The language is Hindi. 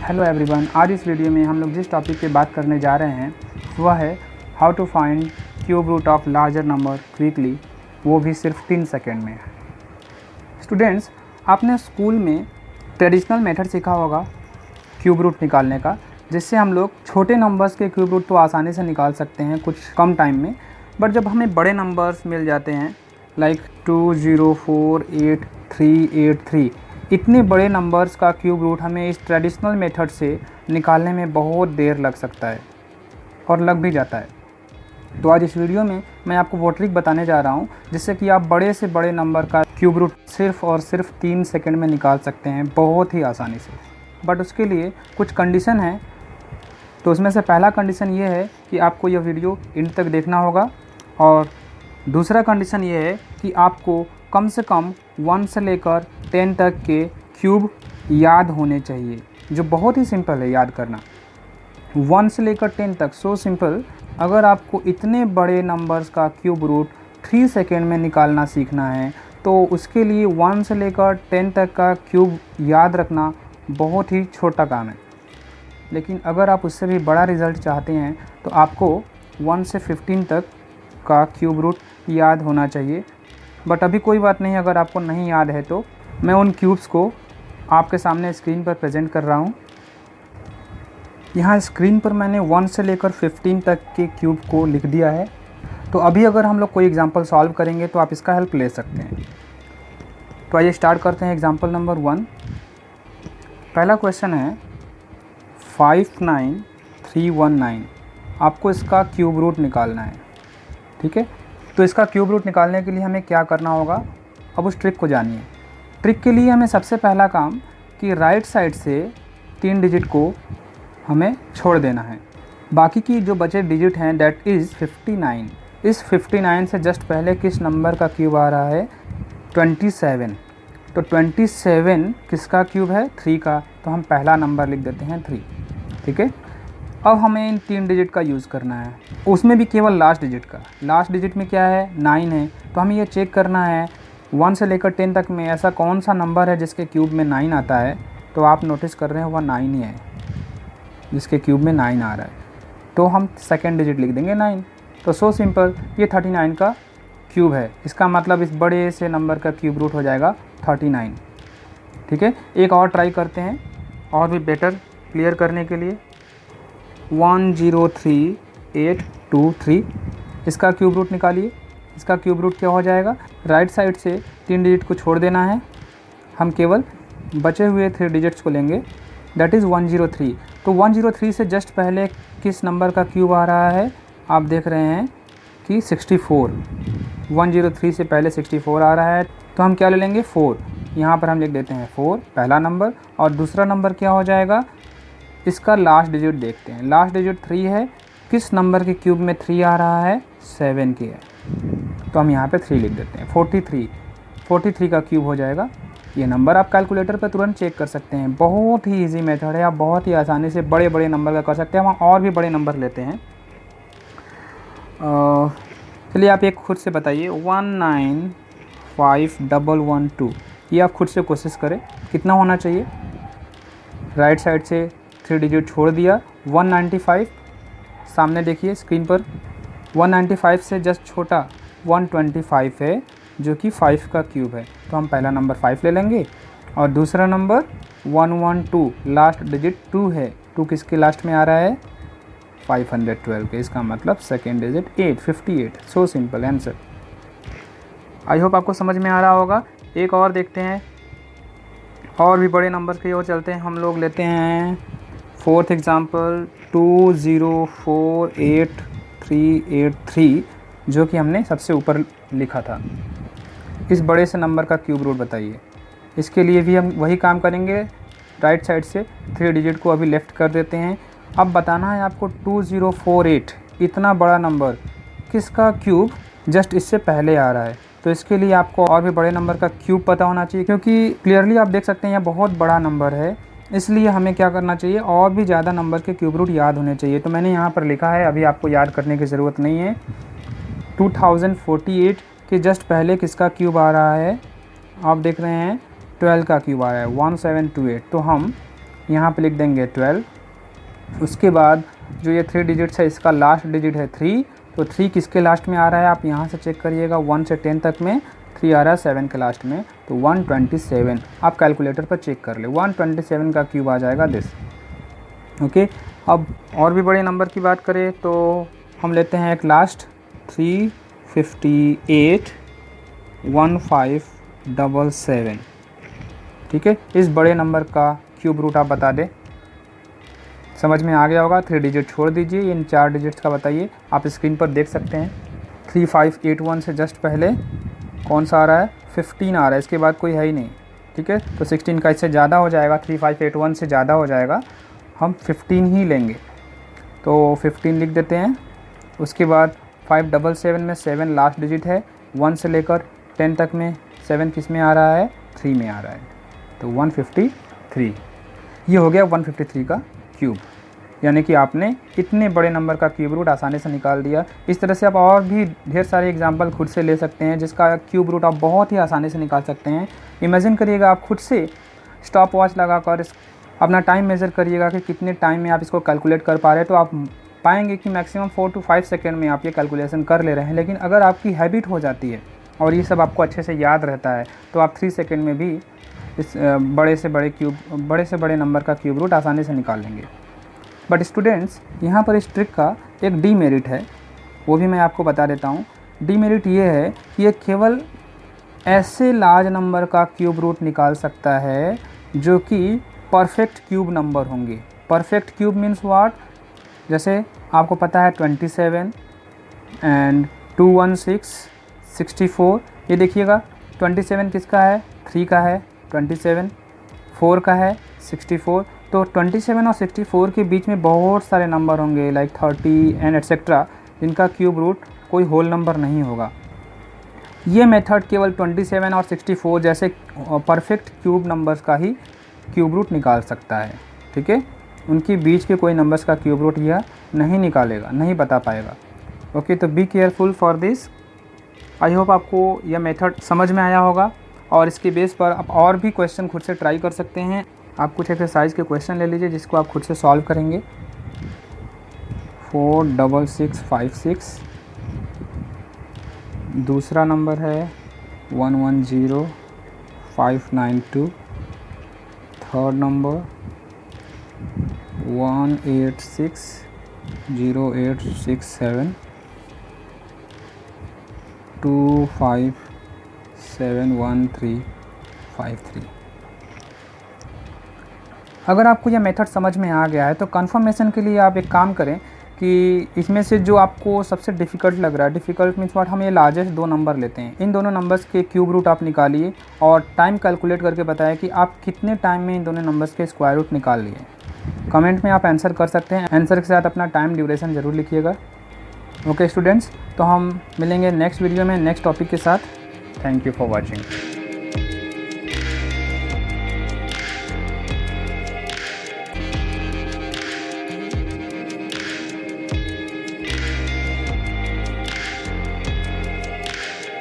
हेलो एवरीवन, आज इस वीडियो में हम लोग जिस टॉपिक पे बात करने जा रहे हैं वह है how to find cube root of larger number quickly, वो भी सिर्फ 3 सेकेंड में। स्टूडेंट्स, आपने स्कूल में ट्रेडिशनल मेथड सीखा होगा क्यूब रूट निकालने का, जिससे हम लोग छोटे नंबर्स के क्यूब रूट तो आसानी से निकाल सकते हैं कुछ कम टाइम में। बट जब हमें बड़े नंबर्स मिल जाते हैं लाइक 204883, इतने बड़े नंबर्स का क्यूब रूट हमें इस ट्रेडिशनल मेथड से निकालने में बहुत देर लग सकता है और लग भी जाता है। तो आज इस वीडियो में मैं आपको वो ट्रिक बताने जा रहा हूँ जिससे कि आप बड़े से बड़े नंबर का क्यूब रूट सिर्फ और सिर्फ 3 सेकंड में निकाल सकते हैं, बहुत ही आसानी से। बट उसके लिए कुछ कंडीशन है। तो उसमें से पहला कंडीशन ये है कि आपको यह वीडियो एंड तक देखना होगा, और दूसरा कंडीशन ये है कि आपको कम से कम 1 से लेकर 10 तक के क्यूब याद होने चाहिए, जो बहुत ही सिंपल है याद करना। 1 से लेकर 10 तक, सो सिंपल। अगर आपको इतने बड़े नंबर्स का क्यूब रूट 3 सेकेंड में निकालना सीखना है तो उसके लिए 1 से लेकर 10 तक का क्यूब याद रखना बहुत ही छोटा काम है। लेकिन अगर आप उससे भी बड़ा रिज़ल्ट चाहते हैं तो आपको 1 से 15 तक का क्यूब रूट याद होना चाहिए। बट अभी कोई बात नहीं, अगर आपको नहीं याद है तो मैं उन क्यूब्स को आपके सामने स्क्रीन पर प्रेजेंट कर रहा हूँ। यहाँ स्क्रीन पर मैंने 1 से लेकर 15 तक के क्यूब को लिख दिया है। तो अभी अगर हम लोग कोई एग्जांपल सॉल्व करेंगे तो आप इसका हेल्प ले सकते हैं। तो आइए स्टार्ट करते हैं एग्जांपल नंबर 1। पहला क्वेश्चन है 59319। आपको इसका क्यूब रूट निकालना है, ठीक है। तो इसका क्यूब रूट निकालने के लिए हमें क्या करना होगा, अब उस ट्रिक को जानिए। ट्रिक के लिए हमें सबसे पहला काम कि राइट साइड से 3 डिजिट को हमें छोड़ देना है। बाकी की जो बचे डिजिट हैं दैट इज़ 59। इस 59 से जस्ट पहले किस नंबर का क्यूब आ रहा है, 27। तो 27 किसका क्यूब है, 3 का। तो हम पहला नंबर लिख देते हैं 3, ठीक है। अब हमें इन 3 डिजिट का यूज़ करना है, उसमें भी केवल लास्ट डिजिट का। लास्ट डिजिट में क्या है, 9 है। तो हमें ये चेक करना है 1 से लेकर 10 तक में ऐसा कौन सा नंबर है जिसके क्यूब में 9 आता है। तो आप नोटिस कर रहे हैं वह 9 ही है जिसके क्यूब में 9 आ रहा है। तो हम सेकेंड डिजिट लिख देंगे 9। तो सो सिंपल, ये 39 का क्यूब है। इसका मतलब इस बड़े से नंबर का क्यूब रूट हो जाएगा 39, ठीक है। एक और ट्राई करते हैं और भी बेटर क्लियर करने के लिए। 103823, इसका क्यूब रूट निकालिए। इसका क्यूब रूट क्या हो जाएगा, राइट साइड से 3 डिजिट को छोड़ देना है, हम केवल बचे हुए 3 डिजिट्स को लेंगे, दैट इज़ 103। तो 103 से जस्ट पहले किस नंबर का क्यूब आ रहा है, आप देख रहे हैं कि 64। 103 से पहले 64 आ रहा है, तो हम क्या ले लेंगे, 4। यहाँ पर हम लिख देते हैं 4 पहला नंबर। और दूसरा नंबर क्या हो जाएगा, इसका लास्ट डिजिट देखते हैं। लास्ट डिजिट 3 है, किस नंबर के क्यूब में 3 आ रहा है, 7 की है। तो हम यहाँ पे 3 लिख देते हैं। 43 का क्यूब हो जाएगा ये नंबर। आप कैलकुलेटर पर तुरंत चेक कर सकते हैं, बहुत ही इजी मेथड है। आप बहुत ही आसानी से बड़े बड़े नंबर का कर सकते हैं। हम और भी बड़े नंबर लेते हैं। चलिए आप एक खुद से बताइए, 195112, ये आप खुद से कोशिश करें कितना होना चाहिए। राइट साइड से 3 डिजिट छोड़ दिया, 195। सामने देखिए स्क्रीन पर, 195 से जस्ट छोटा 125 है जो कि 5 का क्यूब है। तो हम पहला नंबर 5 ले लेंगे, और दूसरा नंबर 112, लास्ट डिजिट 2 है। 2 किसके लास्ट में आ रहा है, 512 के। इसका मतलब second digit 58। So simple answer. I hope आपको समझ में आ रहा होगा। एक और देखते हैं, और भी बड़े नंबर की ओर चलते हैं। हम लोग लेते हैं 4th एग्जाम्पल 204883, जो कि हमने सबसे ऊपर लिखा था। इस बड़े से नंबर का क्यूब रूट बताइए। इसके लिए भी हम वही काम करेंगे, राइट साइड से 3 डिजिट को अभी लेफ़्ट कर देते हैं। अब बताना है आपको 2048, इतना बड़ा नंबर किसका क्यूब जस्ट इससे पहले आ रहा है। तो इसके लिए आपको और भी बड़े नंबर का क्यूब पता होना चाहिए, क्योंकि क्लियरली आप देख सकते हैं यह बहुत बड़ा नंबर है। इसलिए हमें क्या करना चाहिए, और भी ज़्यादा नंबर के क्यूब रूट याद होने चाहिए। तो मैंने यहाँ पर लिखा है, अभी आपको याद करने की ज़रूरत नहीं है। 2048 के जस्ट पहले किसका क्यूब आ रहा है, आप देख रहे हैं 12 का क्यूब आ रहा है, 1728। तो हम यहाँ पे लिख देंगे 12। उसके बाद जो ये 3 डिजिट्स है इसका लास्ट डिजिट है 3, तो 3 किसके लास्ट में आ रहा है आप यहाँ से चेक करिएगा। 1 से 10 तक में 3 आ रहा है 7 के लास्ट में, तो 127 आप कैलकुलेटर पर चेक कर ले। 127 का क्यूब आ जाएगा दिस। ओके, अब और भी बड़े नंबर की बात करें तो हम लेते हैं एक लास्ट 358 1577। ठीक है, इस बड़े नंबर का क्यूब रूट आप बता दें। समझ में आ गया होगा। 3 डिजिट छोड़ दीजिए, इन 4 डिजिट्स का बताइए। आप स्क्रीन पर देख सकते हैं 3581 से जस्ट पहले कौन सा आ रहा है, 15 आ रहा है, इसके बाद कोई है ही नहीं। ठीक है, तो 16 का इससे ज़्यादा हो जाएगा, 3581 से ज़्यादा हो जाएगा, हम 15 ही लेंगे, तो 15 लिख देते हैं। उसके बाद 577 में 7 लास्ट डिजिट है, 1 से लेकर 10 तक में 7 किस में आ रहा है, 3 में आ रहा है, तो 153। ये हो गया 153 का क्यूब, यानी कि आपने इतने बड़े नंबर का क्यूब रूट आसानी से निकाल दिया। इस तरह से आप और भी ढेर सारे एग्जाम्पल खुद से ले सकते हैं जिसका क्यूब रूट आप बहुत ही आसानी से निकाल सकते हैं। इमेजिन करिएगा, आप खुद से स्टॉप वॉच लगा कर अपना टाइम मेज़र करिएगा कि कितने टाइम में आप इसको कैलकुलेट कर पा रहे हैं, तो आप पाएंगे कि मैक्सिमम 4 to 5 सेकेंड में आप ये कैलकुलेशन कर ले रहे हैं। लेकिन अगर आपकी हैबिट हो जाती है और ये सब आपको अच्छे से याद रहता है, तो आप 3 सेकेंड में भी इस बड़े से बड़े नंबर का क्यूब रूट आसानी से निकाल लेंगे। बट स्टूडेंट्स, यहाँ पर इस ट्रिक का एक डीमेरिट है, वो भी मैं आपको बता देता हूँ। डीमेरिट ये है कि ये केवल ऐसे लार्ज नंबर का क्यूब रूट निकाल सकता है जो कि परफेक्ट क्यूब नंबर होंगे। परफेक्ट क्यूब मीन्स व्हाट, जैसे आपको पता है 27 एंड 216 64। ये देखिएगा 27 किसका है, 3 का है, 27 4 का है, 64। तो 27 और 64 के बीच में बहुत सारे नंबर होंगे लाइक 30 एंड एटसेट्रा, जिनका क्यूब रूट कोई होल नंबर नहीं होगा। ये मेथड केवल 27 और 64 जैसे परफेक्ट क्यूब नंबर्स का ही क्यूब रूट निकाल सकता है। ठीक है, उनके बीच के कोई नंबर्स का क्यूब रूट यह नहीं निकालेगा, नहीं बता पाएगा। ओके, तो be careful for this. I hope आपको यह मेथड समझ में आया होगा और इसके बेस पर आप और भी क्वेश्चन खुद से ट्राई कर सकते हैं। आप कुछ एक्सरसाइज के क्वेश्चन ले लीजिए जिसको आप खुद से सॉल्व करेंगे। 46656, दूसरा नंबर है 110592, थर्ड नंबर 1860867, 257153। अगर आपको यह मेथड समझ में आ गया है तो कंफर्मेशन के लिए आप एक काम करें कि इसमें से जो आपको सबसे डिफ़िकल्ट लग रहा है, डिफ़िकल्ट मीन्स व्हाट, हम ये लार्जेस्ट 2 नंबर लेते हैं, इन दोनों नंबर्स के क्यूब रूट आप निकालिए और टाइम कैलकुलेट करके बताएं कि आप कितने टाइम में इन दोनों नंबर्स के स्क्वायर रूट निकाल लिए। कमेंट में आप आंसर कर सकते हैं, आंसर के साथ अपना टाइम ड्यूरेशन ज़रूर लिखिएगा। ओके स्टूडेंट्स, तो हम मिलेंगे नेक्स्ट वीडियो में नेक्स्ट टॉपिक के साथ। Thank you for watching.